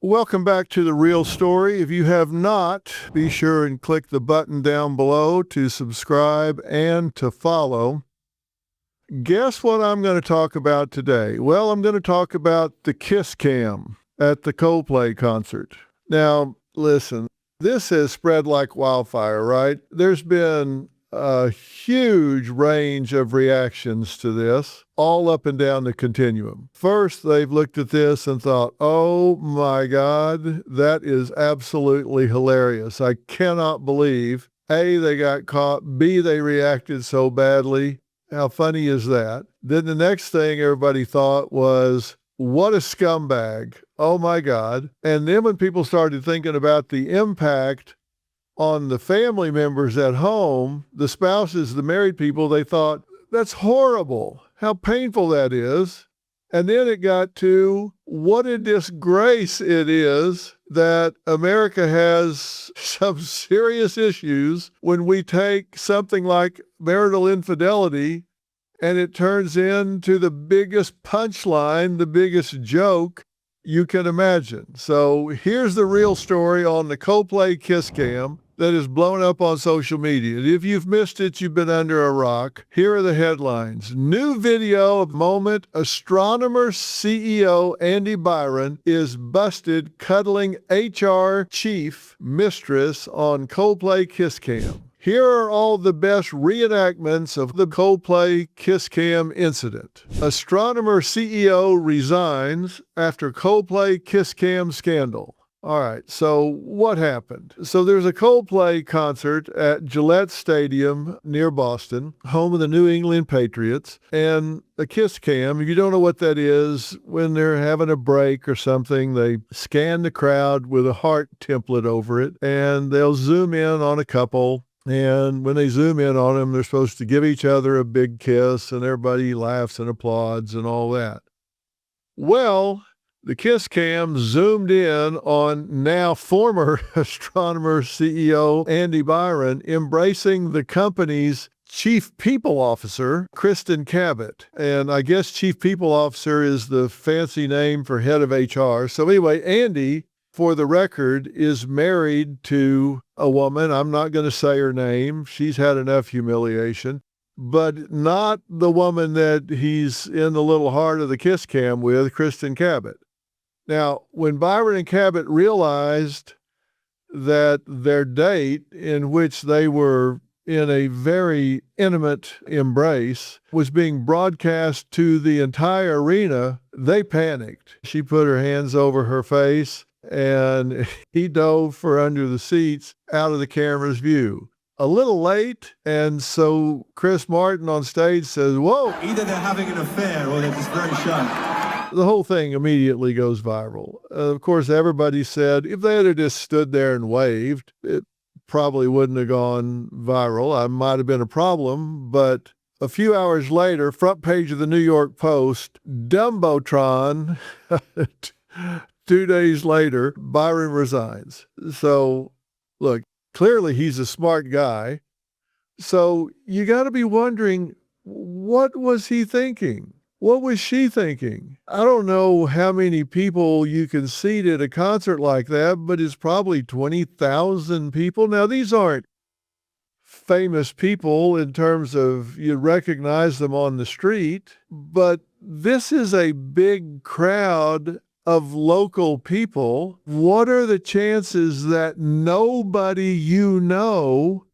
Welcome back to The Real Story. If you have not, be sure and click the button down below to subscribe and to follow. Guess what I'm going to talk about today? Well, I'm going to talk about the kiss cam at the Coldplay concert. Now, listen, this has spread like wildfire, right? There's been a huge range of reactions to this, all up and down the continuum. First, they've looked at this and thought, oh my God, that is absolutely hilarious. I cannot believe, A, they got caught, B, they reacted so badly. How funny is that? Then the next thing everybody thought was, what a scumbag. Oh my God. And then when people started thinking about the impact on the family members at home, the spouses, the married people, they thought, that's horrible. How painful that is. And then it got to what a disgrace it is that America has some serious issues when we take something like marital infidelity and it turns into the biggest punchline, the biggest joke you can imagine. So here's the real story on the Coldplay kiss cam that is blown up on social media. If you've missed it, you've been under a rock. Here are the headlines. New video of moment. Astronomer CEO Andy Byron is busted cuddling HR chief mistress on Coldplay kiss cam. Here are all the best reenactments of the Coldplay kiss cam incident. Astronomer CEO resigns after Coldplay kiss cam scandal. All right, so what happened? So there's a Coldplay concert at Gillette Stadium near Boston, home of the New England Patriots, and a kiss cam. If you don't know what that is, when they're having a break or something, they scan the crowd with a heart template over it, and they'll zoom in on a couple. And when they zoom in on them, they're supposed to give each other a big kiss, and everybody laughs and applauds and all that. Well, the kiss cam zoomed in on now former Astronomer CEO Andy Byron embracing the company's Chief People Officer, Kristen Cabot. And I guess Chief People Officer is the fancy name for head of HR. So anyway, Andy, for the record, is married to a woman. I'm not going to say her name. She's had enough humiliation. But not the woman that he's in the little heart of the kiss cam with, Kristen Cabot. Now, when Byron and Cabot realized that their date, in which they were in a very intimate embrace, was being broadcast to the entire arena, they panicked. She put her hands over her face, and he dove for under the seats out of the camera's view. A little late, and so Chris Martin on stage says, whoa. Either they're having an affair or they're just very shy. The whole thing immediately goes viral. Of course, everybody said if they had just stood there and waved, it probably wouldn't have gone viral. I might have been a problem, but a few hours later, front page of the New York Post, jumbotron, 2 days later, Byron resigns. So, look, clearly he's a smart guy. So you got to be wondering, what was he thinking? What was she thinking? I don't know how many people you can seat at a concert like that, but it's probably 20,000 people. Now, these aren't famous people in terms of you recognize them on the street, but this is a big crowd of local people. What are the chances that nobody you know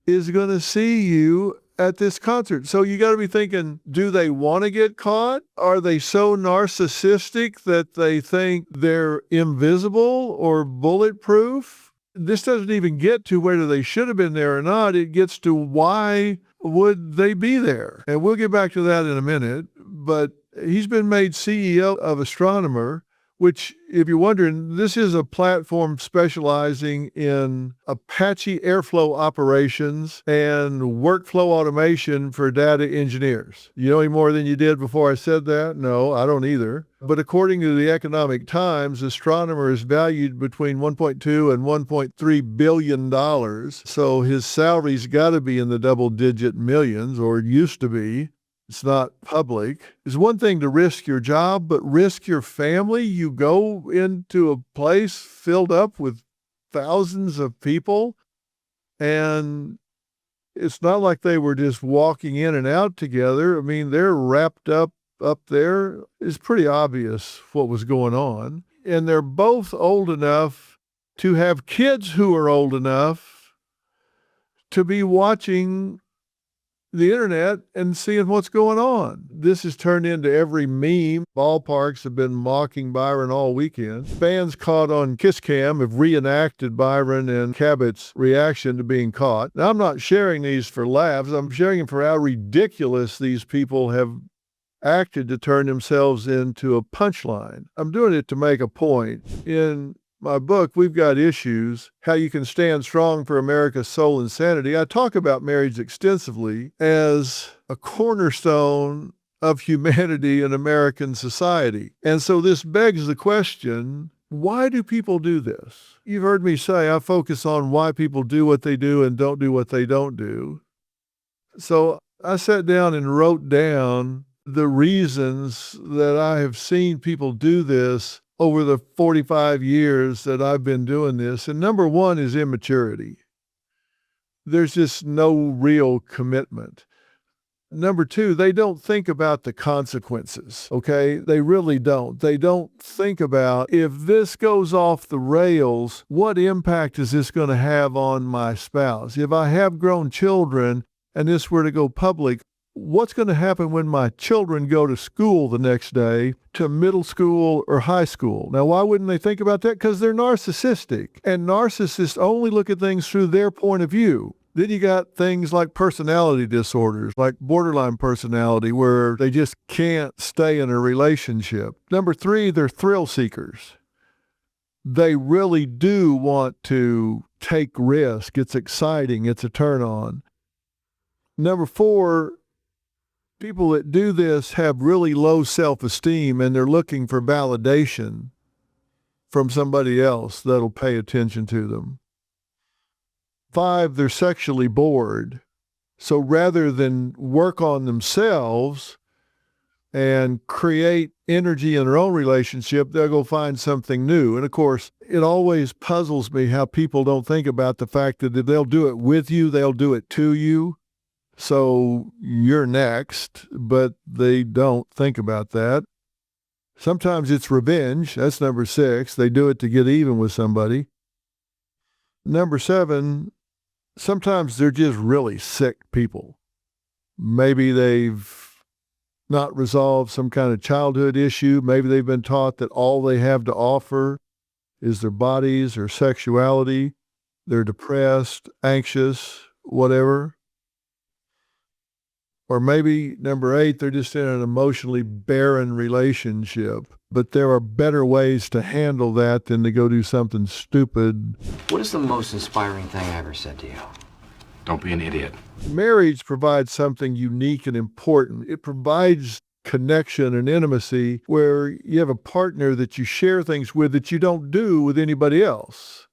is going to see you at this concert? So you got to be thinking, do they want to get caught? Are they so narcissistic that they think they're invisible or bulletproof? This doesn't even get to whether they should have been there or not. It gets to why would they be there? And we'll get back to that in a minute. But he's been made CEO of Astronomer, which, if you're wondering, this is a platform specializing in Apache Airflow operations and workflow automation for data engineers. You know any more than you did before I said that? No, I don't either. But according to the Economic Times, Astronomer is valued between $1.2 and $1.3 billion. So his salary's got to be in the double-digit millions, or it used to be. It's not public. It's one thing to risk your job, but risk your family. You go into a place filled up with thousands of people, and it's not like they were just walking in and out together. I mean, they're wrapped up there. It's pretty obvious what was going on. And they're both old enough to have kids who are old enough to be watching the internet and seeing what's going on. This has turned into every meme. Ballparks have been mocking Byron all weekend. Fans caught on Kiss Cam have reenacted Byron and Cabot's reaction to being caught. Now, I'm not sharing these for laughs. I'm sharing them for how ridiculous these people have acted to turn themselves into a punchline. I'm doing it to make a point. In my book, We've Got Issues, How You Can Stand Strong for America's Soul and Sanity, I talk about marriage extensively as a cornerstone of humanity in American society. And so this begs the question, why do people do this? You've heard me say I focus on why people do what they do and don't do what they don't do. So I sat down and wrote down the reasons that I have seen people do this over the 45 years that I've been doing this. And number one is immaturity. There's just no real commitment. Number two, they don't think about the consequences, okay? They really don't. They don't think about, if this goes off the rails, what impact is this going to have on my spouse? If I have grown children and this were to go public, what's going to happen when my children go to school the next day, to middle school or high school? Now, why wouldn't they think about that? Because they're narcissistic, and narcissists only look at things through their point of view. Then you got things like personality disorders, like borderline personality, where they just can't stay in a relationship. Number three, they're thrill seekers. They really do want to take risk. It's exciting. It's a turn on. Number four, people that do this have really low self-esteem, and they're looking for validation from somebody else that'll pay attention to them. Five, they're sexually bored. So rather than work on themselves and create energy in their own relationship, they'll go find something new. And of course, it always puzzles me how people don't think about the fact that they'll do it with you, they'll do it to you. So you're next, but they don't think about that. Sometimes it's revenge. That's number six. They do it to get even with somebody. Number seven, sometimes they're just really sick people. Maybe they've not resolved some kind of childhood issue. Maybe they've been taught that all they have to offer is their bodies or sexuality. They're depressed, anxious, whatever. Or maybe number eight, they're just in an emotionally barren relationship. But there are better ways to handle that than to go do something stupid. What is the most inspiring thing I ever said to you? Don't be an idiot. Marriage provides something unique and important. It provides connection and intimacy where you have a partner that you share things with that you don't do with anybody else.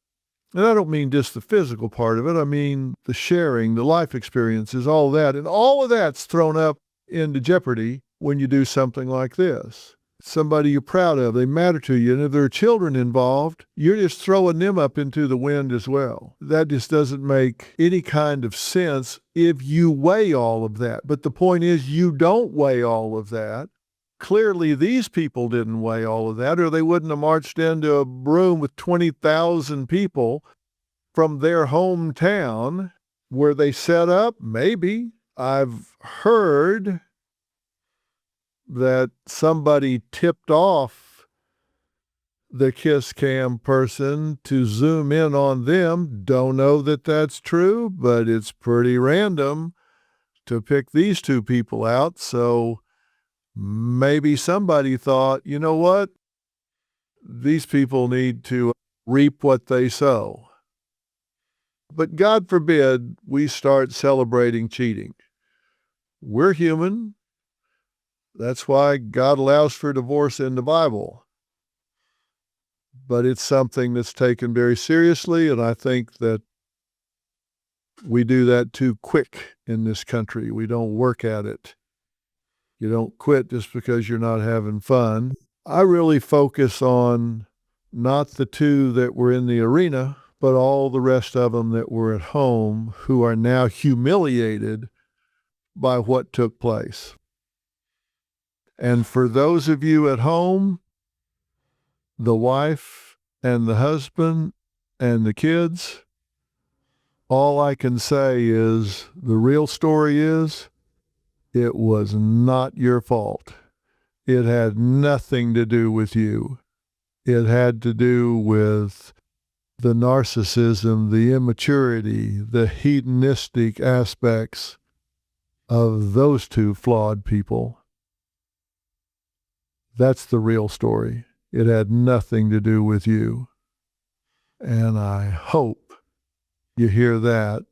And I don't mean just the physical part of it. I mean the sharing, the life experiences, all that. And all of that's thrown up into jeopardy when you do something like this. Somebody you're proud of, they matter to you. And if there are children involved, you're just throwing them up into the wind as well. That just doesn't make any kind of sense if you weigh all of that. But the point is, you don't weigh all of that. Clearly, these people didn't weigh all of that, or they wouldn't have marched into a room with 20,000 people from their hometown where they set up. Maybe. I've heard that somebody tipped off the Kiss Cam person to zoom in on them. Don't know that that's true, but it's pretty random to pick these two people out. So maybe somebody thought, you know what? These people need to reap what they sow. But God forbid we start celebrating cheating. We're human. That's why God allows for divorce in the Bible. But it's something that's taken very seriously, and I think that we do that too quick in this country. We don't work at it. You don't quit just because you're not having fun. I really focus on not the two that were in the arena, but all the rest of them that were at home who are now humiliated by what took place. And for those of you at home, the wife and the husband and the kids, all I can say is the real story is it was not your fault. It had nothing to do with you. It had to do with the narcissism, the immaturity, the hedonistic aspects of those two flawed people. That's the real story. It had nothing to do with you. And I hope you hear that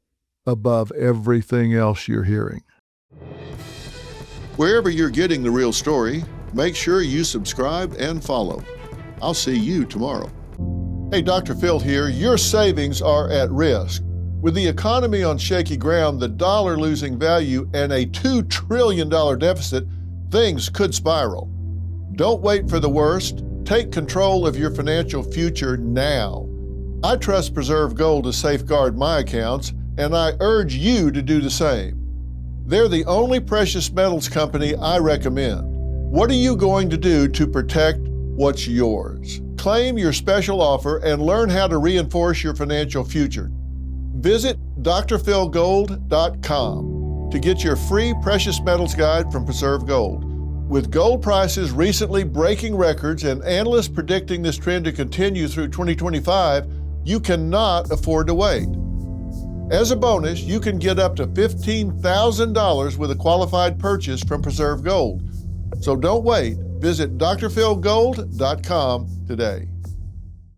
above everything else you're hearing. Wherever you're getting the real story, make sure you subscribe and follow. I'll see you tomorrow. Hey, Dr. Phil here. Your savings are at risk. With the economy on shaky ground, the dollar losing value, and a $2 trillion deficit, things could spiral. Don't wait for the worst. Take control of your financial future now. I trust Preserve Gold to safeguard my accounts, and I urge you to do the same. They're the only precious metals company I recommend. What are you going to do to protect what's yours? Claim your special offer and learn how to reinforce your financial future. Visit drphilgold.com to get your free precious metals guide from Preserve Gold. With gold prices recently breaking records and analysts predicting this trend to continue through 2025, you cannot afford to wait. As a bonus, you can get up to $15,000 with a qualified purchase from Preserve Gold. So don't wait. Visit drphilgold.com today.